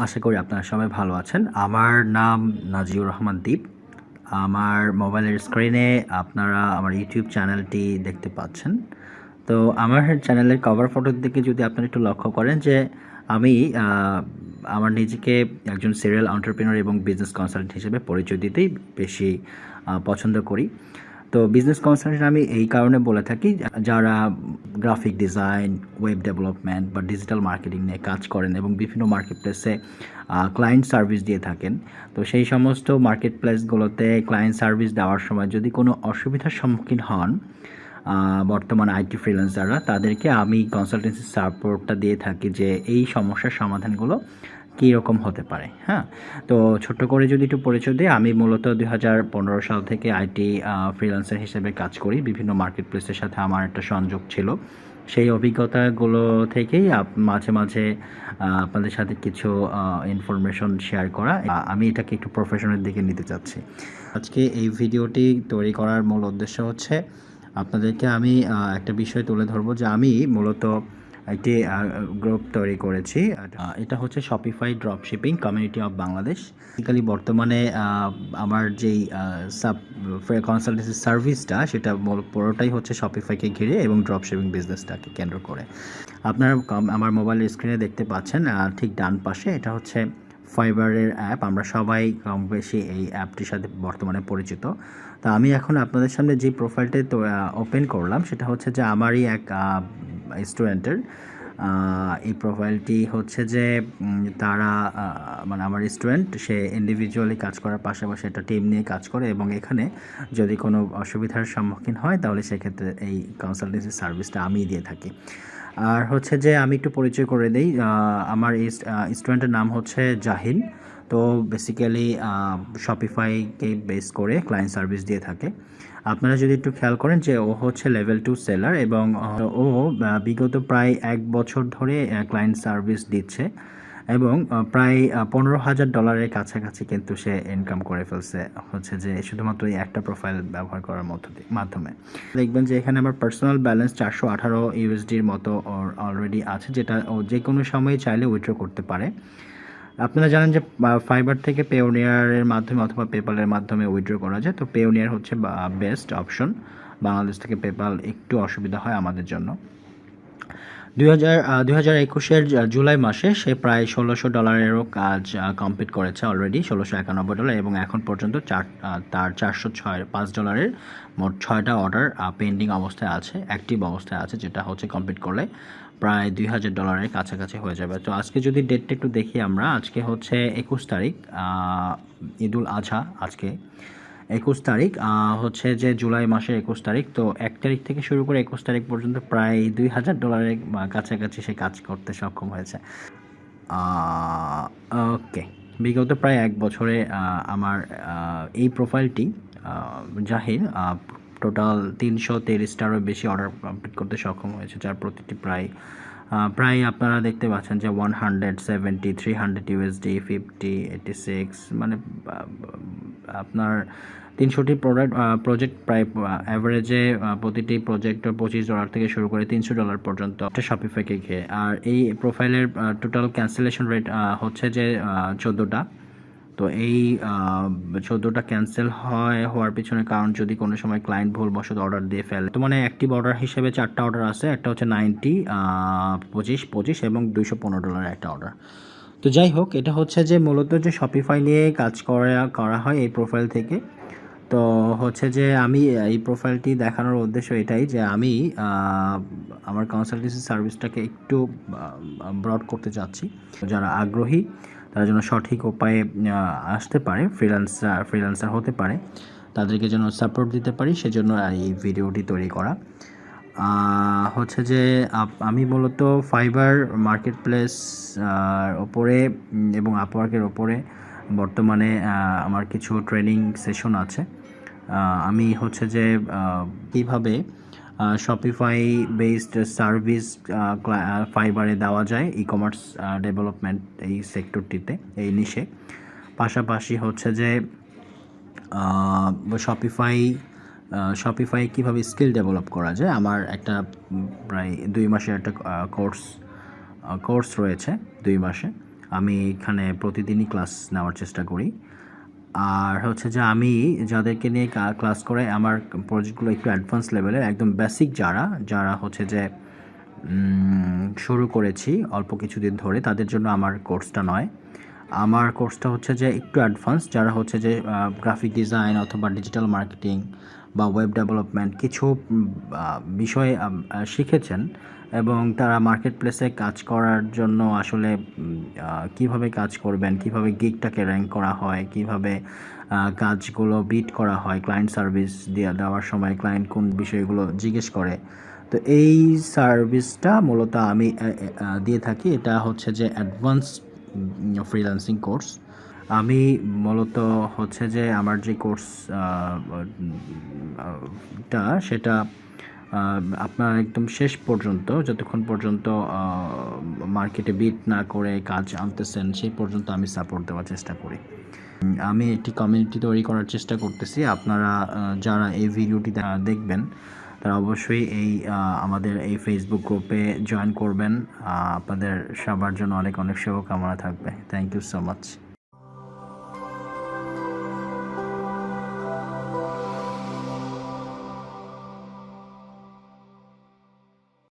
আশা করি আপনারা সবাই ভালো আছেন। আমার নাম নাজিউর রহমান দীপ। আমার মোবাইলের স্ক্রিনে আপনারা আমার ইউটিউব চ্যানেলটি দেখতে পাচ্ছেন। তো আমার চ্যানেলের কভার ফটোর দিকে যদি আপনারা একটু লক্ষ্য করেন যে আমি আমার নিজেকে একজন সিরিয়াল এন্টারপ্রেনিউর এবং বিজনেস কনসালটেন্ট হিসেবে পরিচয় দিতেই বেশি পছন্দ করি। তো বিজনেস কনসালটেন্ট আমি এই কারণে বলে থাকি, যারা গ্রাফিক ডিজাইন, ওয়েব ডেভেলপমেন্ট বা ডিজিটাল মার্কেটিং নিয়ে কাজ করেন এবং বিভিন্ন মার্কেট প্লেসে ক্লায়েন্ট সার্ভিস দিয়ে থাকেন। তো সেই সমস্ত মার্কেট প্লেসগুলোতে ক্লায়েন্ট সার্ভিস দেওয়ার সময় যদি কোনো অসুবিধার সম্মুখীন হন, বর্তমান আইটি ফ্রিল্যান্সাররা, তাদেরকে আমি কনসালটেন্সি সাপোর্টটা দিয়ে থাকি যে এই সমস্যার সমাধানগুলো কী রকম হতে পারে। হ্যাঁ, তো ছোট্ট করে যদি একটু পরিচয় দিই, আমি মূলত 2015 সাল থেকে আইটি ফ্রিল্যান্সার হিসেবে কাজ করি। বিভিন্ন মার্কেট প্লেসের সাথে আমার একটা সংযোগ ছিল। সেই অভিজ্ঞতাগুলো থেকেই মাঝে মাঝে আপনাদের সাথে কিছু ইনফরমেশন শেয়ার করা। আমি এটাকে একটু প্রফেশনের দিকে নিতে চাচ্ছি। আজকে এই ভিডিওটি তৈরি করার মূল উদ্দেশ্য হচ্ছে আপনাদেরকে আমি একটা বিষয় তুলে ধরবো যে আমি মূলত একটি গ্রুপ তৈরি করেছি। এটা হচ্ছে Shopify dropshipping community of Bangladesh. Basically বর্তমানে আমার যেই কনসালটেন্সি সার্ভিসটা, সেটা পুরোটাই হচ্ছে শপিফাইকে ঘিরে এবং ড্রপশিপিং বিজনেসটাকে কেন্দ্র করে। আপনারা আমার মোবাইল স্ক্রিনে দেখতে পাচ্ছেন, ঠিক ডান পাশে এটা হচ্ছে ফাইবারের অ্যাপ। আমরা সবাই কম বেশি এই অ্যাপটির সাথে বর্তমানে পরিচিত। তা আমি এখন আপনাদের সামনে যে প্রোফাইলটি ওপেন করলাম, সেটা হচ্ছে যে আমারই এক স্টুডেন্টের। এই প্রোফাইলটি হচ্ছে যে তারা মানে আমার স্টুডেন্ট, সে ইন্ডিভিজুয়ালি কাজ করার পাশাপাশি একটা টিম নিয়ে কাজ করে এবং এখানে যদি কোনো অসুবিধার সম্মুখীন হয় তাহলে সেক্ষেত্রে এই কনসালটেন্সি সার্ভিসটা আমিই দিয়ে থাকি। আর হচ্ছে যে আমি একটু পরিচয় করে দিই, আমার এই স্টুডেন্টের নাম হচ্ছে জাহিন। তো বেসিক্যালি শপিফাইকে বেস করে ক্লায়েন্ট সার্ভিস দিয়ে থাকে। আপনারা যদি একটু খেয়াল করেন যে ও হচ্ছে লেভেল 2 সেলার এবং ও বিগত প্রায় 1 বছর ধরে ক্লায়েন্ট সার্ভিস দিচ্ছে এবং প্রায় $15,000 কাছাকাছি কিন্তু সে ইনকাম করে ফেলছে, হচ্ছে যে শুধুমাত্র এই একটা প্রোফাইল ব্যবহার করার মাধ্যমে। দেখবেন যে এখানে আমার পার্সোনাল ব্যালেন্স $418 মতো অলরেডি আছে, যেটা ও যে কোনো সময় চাইলে উইথড্র করতে পারে। আপনারা জানেন যে ফাইবার থেকে পেওনিয়ারের মাধ্যমে অথবা পেপালের মাধ্যমে উইথড্র করা যায়। তো পেওনিয়ার হচ্ছে বেস্ট অপশন। বাংলাদেশ থেকে পেপাল একটু অসুবিধা হয় আমাদের জন্য। 2021-এর জুলাই মাসে সে প্রায় $1,600 কাজ কমপ্লিট করেছে অলরেডি, $1,691, এবং এখন পর্যন্ত তার $405 মোট 6টা অর্ডার পেন্ডিং অবস্থায় আছে, অ্যাক্টিভ অবস্থায় আছে, যেটা হচ্ছে কমপ্লিট করলে প্রায় $2,000 কাছাকাছি হয়ে যাবে। তো আজকে যদি ডেটটা একটু দেখি আমরা, আজকে হচ্ছে 21 তারিখ, ঈদুল আজহা আজকে 21 তারিখ, হচ্ছে যে জুলাই মাসের 21 তারিখ। তো 1 তারিখ থেকে শুরু করে 21 তারিখ পর্যন্ত প্রায় $2,000 কাছাকাছি সে কাজ করতে সক্ষম হয়েছে। ওকে, বিগত প্রায় 1 বছরে আমার এই প্রোফাইলটি জাহির টোটাল 323টারও বেশি অর্ডার কমপ্লিট করতে সক্ষম হয়েছে, যার প্রতিটি প্রায় আপনারা দেখতে পাচ্ছেন যে 170, 300 USD, 50, 86, মানে আপনার 300টি প্রজেক্ট প্রায় অ্যাভারেজে প্রতিটি প্রজেক্ট $25 থেকে শুরু করে $300 পর্যন্ত শপিফাইকে ঘিরে। আর এই প্রোফাইলের টোটাল ক্যান্সেলেশন রেট হচ্ছে যে 14টা। তো এই 14টা ক্যান্সেল হওয়ার পিছনে কারণ, যদি কোনো সময় ক্লায়েন্ট ভুলবশত অর্ডার দিয়ে ফেলে। তো মানে অ্যাক্টিভ অর্ডার হিসেবে 4টা অর্ডার আছে, একটা হচ্ছে 90, 25 এবং $215 একটা অর্ডার। তো যাই হোক, এটা হচ্ছে যে মূলত যে শপিফাই নিয়ে কাজ করা হয় এই প্রোফাইল থেকে। তো হচ্ছে যে আমি এই প্রোফাইলটি দেখানোর উদ্দেশ্য এটাই যে আমি আমার কনসালটেন্সি সার্ভিসটাকে একটু ব্রড করতে চাচ্ছি। যারা আগ্রহী তারা যেন সঠিক উপায়ে আসতে পারে, ফ্রিল্যান্সার হতে পারে, তাদেরকে যেন সাপোর্ট দিতে পারি, সেজন্য এই ভিডিওটি তৈরি করা। হচ্ছে যে আমি মূলত ফাইবার মার্কেট প্লেস ওপরে এবং আপওয়ার্কের ওপরে বর্তমানে আমার কিছু ট্রেনিং সেশন আছে। আমি হচ্ছে যে কীভাবে শপিফাই বেসড সার্ভিস ফাইবারে দেওয়া যায় ই কমার্স ডেভেলপমেন্ট এই সেক্টরটিতে, এই নিশে। পাশাপাশি হচ্ছে যে শপিফাই কীভাবে স্কিল ডেভেলপ করা যায়। আমার একটা প্রায় 2 মাসের একটা কোর্স রয়েছে, 2 মাসে। আমি এখানে প্রতিদিনই ক্লাস নেওয়ার চেষ্টা করি। আর হচ্ছে যে আমি যাদেরকে নিয়ে ক্লাস করাই আমার প্রজেক্টগুলো একটু অ্যাডভান্স লেভেলের, একদম বেসিক যারা হচ্ছে যে শুরু করেছি অল্প কিছুদিন ধরে, তাদের জন্য আমার কোর্সটা নয়। আমার কোর্সটা হচ্ছে যে একটু অ্যাডভান্স, যারা হচ্ছে যে গ্রাফিক ডিজাইন অথবা ডিজিটাল মার্কেটিং বা ওয়েব ডেভেলপমেন্ট কিছু বিষয়ে শিখেছেন এবং তারা মার্কেট প্লেসে কাজ করার জন্য আসলে কিভাবে কাজ করবেন, কিভাবে গিগটাকে র্যাঙ্ক করা হয়, কিভাবে কাজগুলো বিট করা হয়, ক্লায়েন্ট সার্ভিস দেওয়ার সময় ক্লায়েন্ট কোন বিষয়গুলো জিজ্ঞেস করে। তো এই সার্ভিসটা মূলত আমি দিয়ে থাকি। এটা হচ্ছে যে অ্যাডভান্স ফ্রিল্যান্সিং কোর্স। আমি মূলত হচ্ছে যে আমার যে কোর্স সেটা আপনার একদম শেষ পর্যন্ত, যতক্ষণ পর্যন্ত মার্কেটে বিট না করে কাজ আনতেছেন সেই পর্যন্ত আমি সাপোর্ট দেওয়ার চেষ্টা করি। আমি একটি কমিউনিটি তৈরি করার চেষ্টা করতেছি। আপনারা যারা এই ভিডিওটি দেখবেন তারা অবশ্যই আমাদের এই ফেসবুক গ্রুপে জয়েন করবেন। আপনাদের সবার জন্য অনেক অনেক শুভকামনা থাকবে। Thank you so much.